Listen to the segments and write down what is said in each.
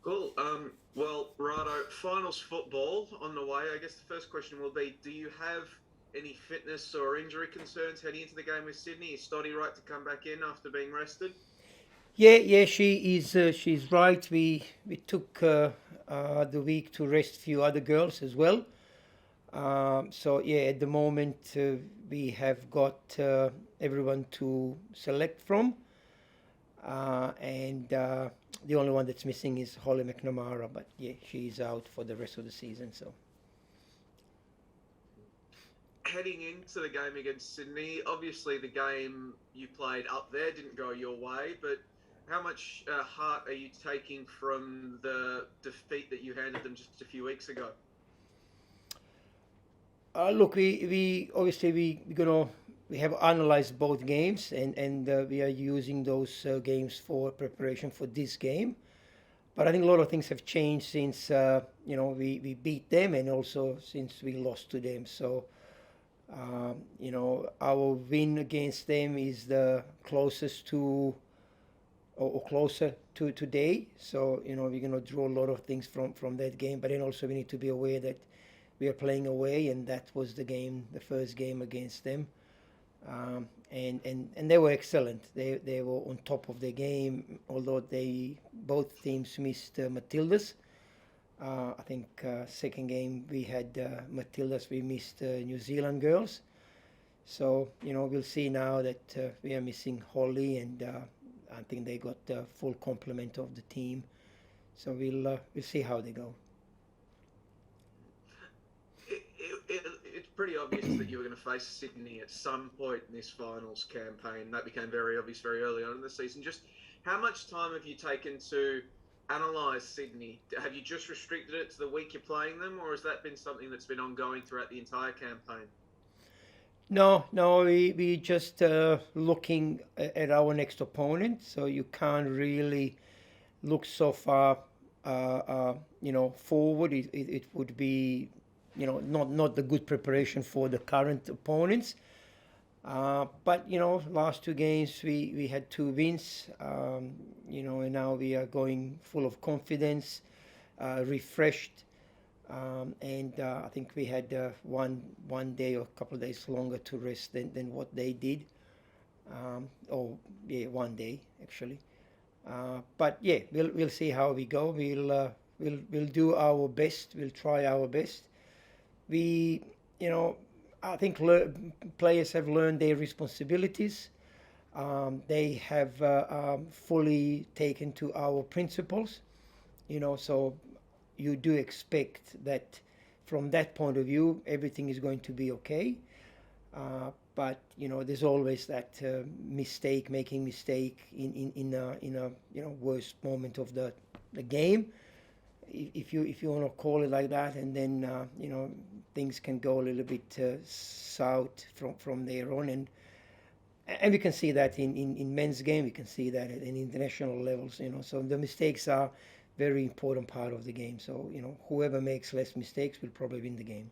Cool. Well, Rado, finals football on the way. I guess the first question will be: do you have any fitness or injury concerns heading into the game with Sydney? Is Stoddy right to come back in after being rested? Yeah, yeah, she is. She's right. We took the week to rest a few other girls as well. So yeah, at the moment we have got everyone to select from, and the only one that's missing is Holly McNamara. But yeah, she's out for the rest of the season. So Heading into the game against Sydney, obviously the game you played up there didn't go your way, but how much heart are you taking from the defeat that you handed them just a few weeks ago? look, we obviously we have analyzed both games, and we are using those games for preparation for this game. But I think a lot of things have changed since we beat them, and also since we lost to them. So our win against them is the closest to or closer to today. So we're gonna draw a lot of things from that game. But then also we need to be aware that we are playing away, and that was the first game against them. And they were excellent. They were on top of the game, although they both teams missed Matildas. I think second game we had Matildas, we missed New Zealand girls. So we'll see now that we are missing Holly, and I think they got the full complement of the team. So we'll see how they go. It's pretty obvious that you were going to face Sydney at some point in this finals campaign. That became very obvious very early on in the season. Just how much time have you taken to analyse Sydney? Have you just restricted it to the week you're playing them, or has that been something that's been ongoing throughout the entire campaign? No, no, we just looking at our next opponent, so you can't really look so far, forward. It would be, not the good preparation for the current opponents. But last two games we had two wins, and now we are going full of confidence, refreshed, and I think we had one day or a couple of days longer to rest than what they did. Or yeah, one day actually. But yeah, we'll see how we go. We'll do our best. We'll try our best. We you know I think players have learned their responsibilities. They have fully taken to our principles. So you do expect that from that point of view, everything is going to be okay. But there's always that making mistake in a worst moment of the game, if you want to call it like that, and then things can go a little bit south from there on, and we can see that in men's game, we can see that in international levels. So the mistakes are very important part of the game. So whoever makes less mistakes will probably win the game.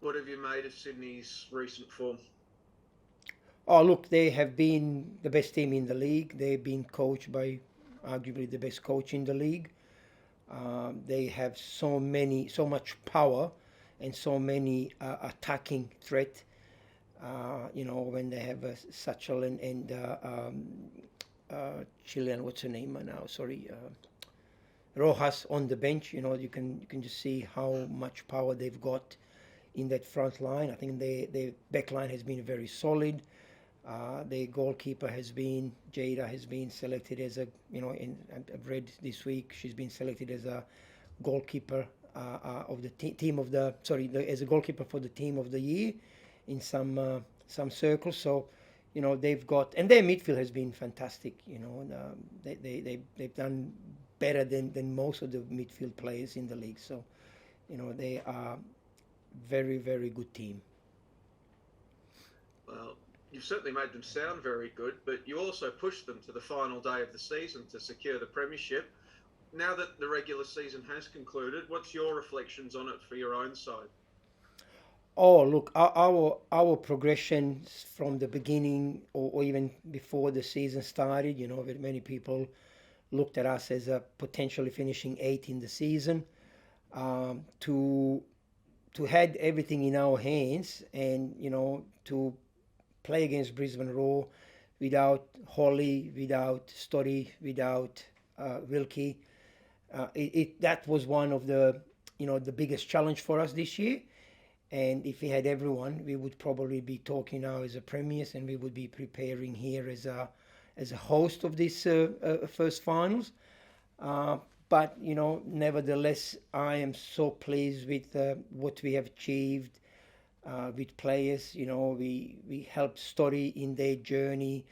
What have you made of Sydney's recent form? Oh, look, they have been the best team in the league. They've been coached by arguably the best coach in the league. They have so much power and so many attacking threat. When they have Satchel and Chilean, what's her name now? Sorry, Rojas on the bench. You can just see how much power they've got in that front line. I think their back line has been very solid. The goalkeeper Jada has been selected as I've read this week, she's been selected as a goalkeeper of the team of the, sorry, as a goalkeeper for the team of the year in some circles. So, they've got, and their midfield has been fantastic. They've done better than most of the midfield players in the league. So, they are very, very good team. Well, you've certainly made them sound very good, but you also pushed them to the final day of the season to secure the premiership. Now that the regular season has concluded, what's your reflections on it for your own side? Oh, look, our progression from the beginning, or even before the season started, with many people looked at us as a potentially finishing 8th in the season. To had everything in our hands, and to play against Brisbane Roar without Holly, without Story, without Wilkie. That was one of the the biggest challenge for us this year. And if we had everyone, we would probably be talking now as a premiers, and we would be preparing here as a host of this first finals. But nevertheless, I am so pleased with what we have achieved with players. We helped Story in their journey.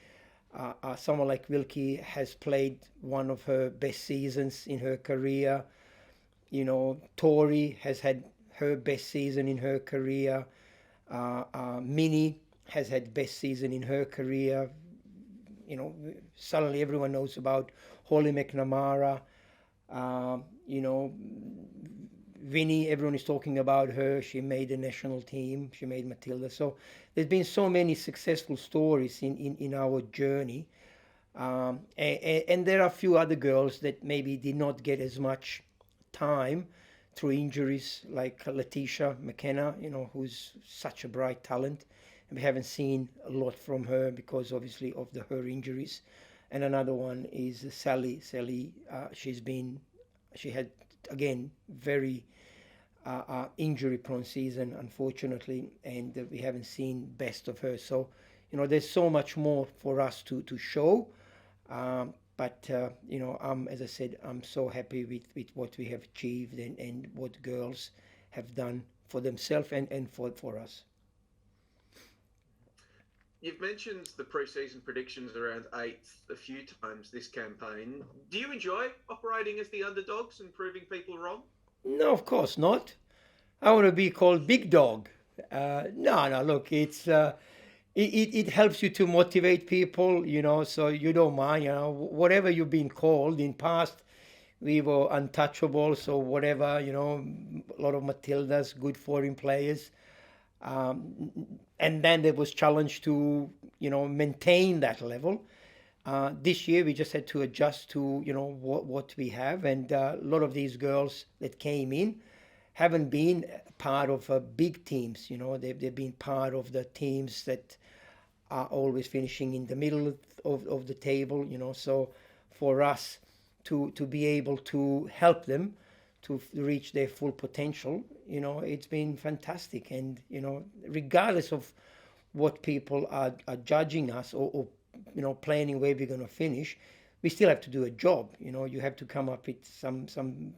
Someone like Wilkie has played one of her best seasons in her career. Tori has had her best season in her career. Minnie has had best season in her career. Suddenly everyone knows about Holly McNamara. Vinnie, everyone is talking about her. She made the national team. She made Matilda. So there's been so many successful stories in our journey. And there are a few other girls that maybe did not get as much time through injuries, like Letitia McKenna, who's such a bright talent. And we haven't seen a lot from her because obviously of her injuries. And another one is Sally. Sally, she had, again, very injury-prone season, unfortunately, and we haven't seen best of her. So, there's so much more for us to show. But as I said, I'm so happy with what we have achieved and what girls have done for themselves and for us. You've mentioned the pre-season predictions around 8th a few times this campaign. Do you enjoy operating as the underdogs and proving people wrong? No, of course not. I want to be called Big Dog. No, look, it helps you to motivate people, so you don't mind, whatever you've been called. In past, we were untouchables or whatever, a lot of Matildas, good foreign players. And then there was challenge to, maintain that level. This year, we just had to adjust to, what we have. And a lot of these girls that came in haven't been part of big teams. They've been part of the teams that are always finishing in the middle of the table. So for us to be able to help them to reach their full potential, it's been fantastic. And, regardless of what people are judging us or planning where we're going to finish, we still have to do a job. You have to come up with some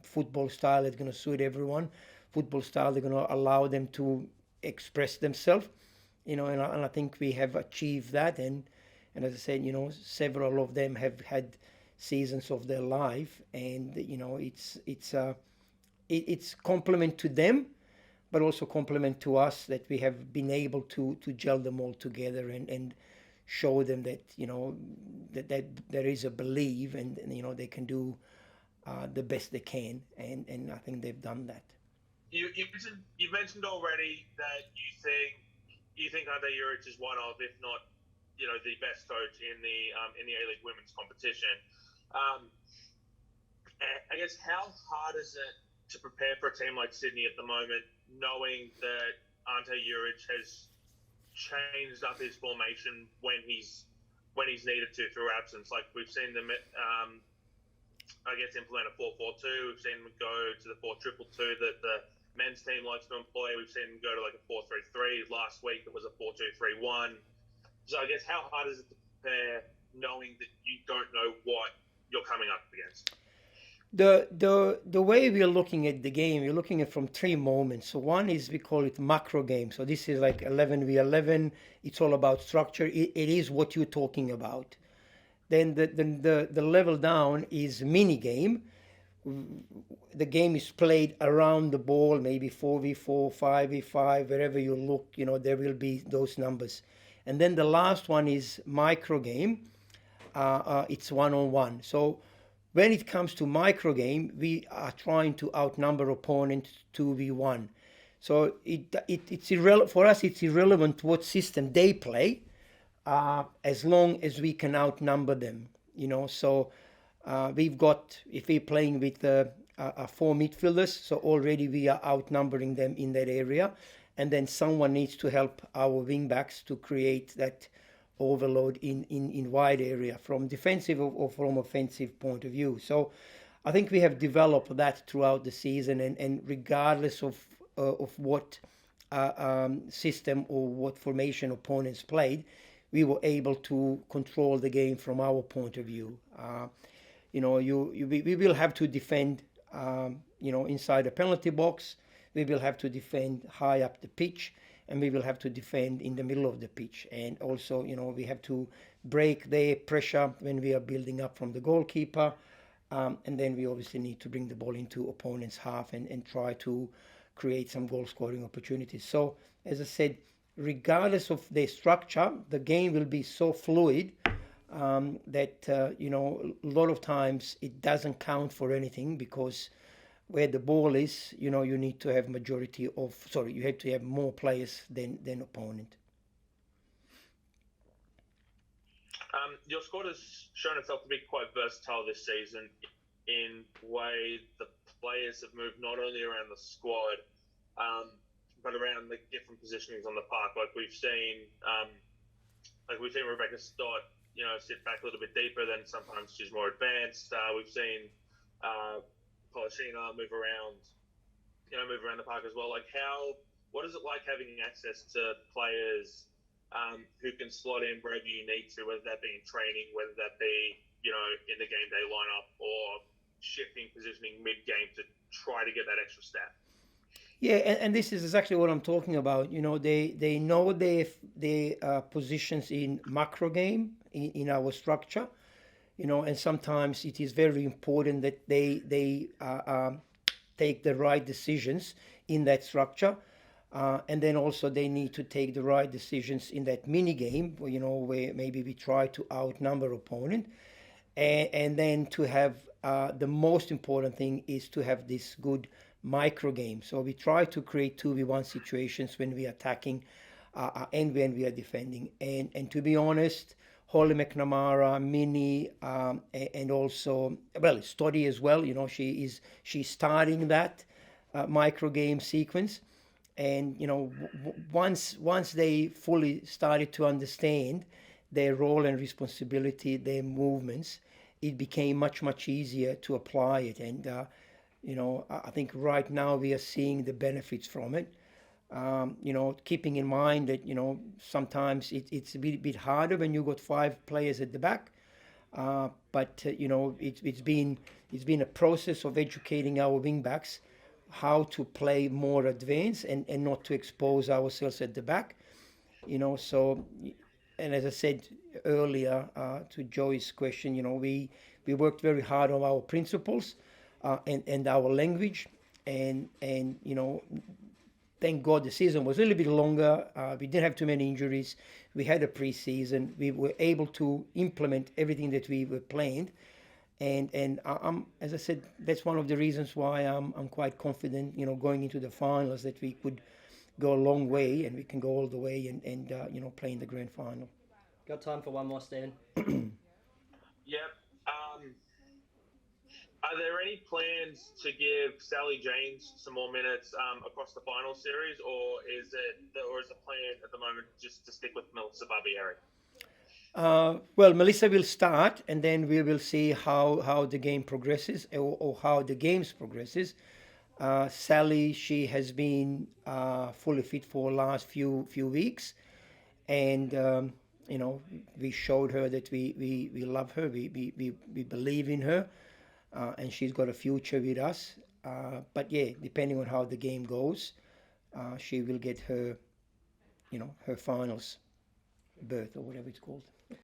football style that's going to suit everyone, football style that's going to allow them to express themselves, and I think we have achieved that. And as I said, several of them have had seasons of their life, and it's compliment to them, but also compliment to us that we have been able to gel them all together and show them that that there is a belief, and they can do the best they can, and I think they've done that. You mentioned already that you think Ante Juric is one of, if not, the best coach in the A-League women's competition. I guess how hard is it to prepare for a team like Sydney at the moment, knowing that Ante Juric has changed up his formation when he's needed to through absence? Like, we've seen them, implement a 4-4-2. We've seen them go to the 4-2-2 that the men's team likes to employ. We've seen them go to like a 4-3-3. Last week it was a 4-2-3-1. So I guess how hard is it to prepare knowing that you don't know what you're coming up against? The way we are looking at the game, we're looking at from three moments. So one is, we call it macro game. So this is like 11v11. It's all about structure. It is what you're talking about. Then the level down is mini game. The game is played around the ball, maybe 4v4, 5v5, wherever you look, there will be those numbers. And then the last one is micro game. It's one-on-one. So when it comes to micro game, we are trying to outnumber opponents 2v1. So it's irrelevant for us. It's irrelevant what system they play, as long as we can outnumber them. So We've got, if we're playing with four midfielders, so already we are outnumbering them in that area. And then someone needs to help our wing backs to create that overload in wide area from defensive or from offensive point of view. So I think we have developed that throughout the season, and regardless of what system or what formation opponents played, we were able to control the game from our point of view. We will have to defend, inside the penalty box. We will have to defend high up the pitch, and we will have to defend in the middle of the pitch. And also, we have to break their pressure when we are building up from the goalkeeper. And then we obviously need to bring the ball into opponent's half and try to create some goal scoring opportunities. So, as I said, regardless of their structure, the game will be so fluid that, a lot of times it doesn't count for anything, because where the ball is, you need to have you have to have more players than opponent. Your squad has shown itself to be quite versatile this season in way the players have moved not only around the squad, but around the different positionings on the park. Like we've seen Rebecca Stott, sit back a little bit deeper, then sometimes she's more advanced. We've seen Polishina move around the park as well. Like what is it like having access to players who can slot in wherever you need to, whether that be in training, whether that be, in the game day lineup, or shifting positioning mid-game to try to get that extra step? Yeah, and this is exactly what I'm talking about. They know their positions in macro game, in our structure, and sometimes it is very important that they take the right decisions in that structure. And then also they need to take the right decisions in that mini game, where maybe we try to outnumber opponent. And then to have the most important thing is to have this good micro game. So we try to create 2v1 situations when we are attacking and when we are defending. And to be honest, Holly McNamara, Minnie, and also, Stoddy as well, she's starting that micro game sequence. And once they fully started to understand their role and responsibility, their movements, it became much easier to apply it. And I think right now we are seeing the benefits from it. Keeping in mind that sometimes it's a bit harder when you got 5 players at the back. But it's been a process of educating our wing backs how to play more advanced and not to expose ourselves at the back, so, and as I said earlier to Joey's question, we worked very hard on our principles and our language, and thank God the season was a little bit longer. We didn't have too many injuries. We had a pre-season. We were able to implement everything that we were planned. And I'm, as I said, that's one of the reasons why I'm quite confident, going into the finals, that we could go a long way, and we can go all the way and play in the grand final. Got time for one more, Stan? Yep. Are there any plans to give Sally James some more minutes across the final series, or is the plan at the moment just to stick with Melissa Barbieri? Melissa will start, and then we will see how the game progresses, or how the games progresses. Sally, she has been fully fit for the last few weeks, and we showed her that we love her, we believe in her, and she's got a future with us. But yeah, depending on how the game goes, she will get her, her finals berth, or whatever it's called.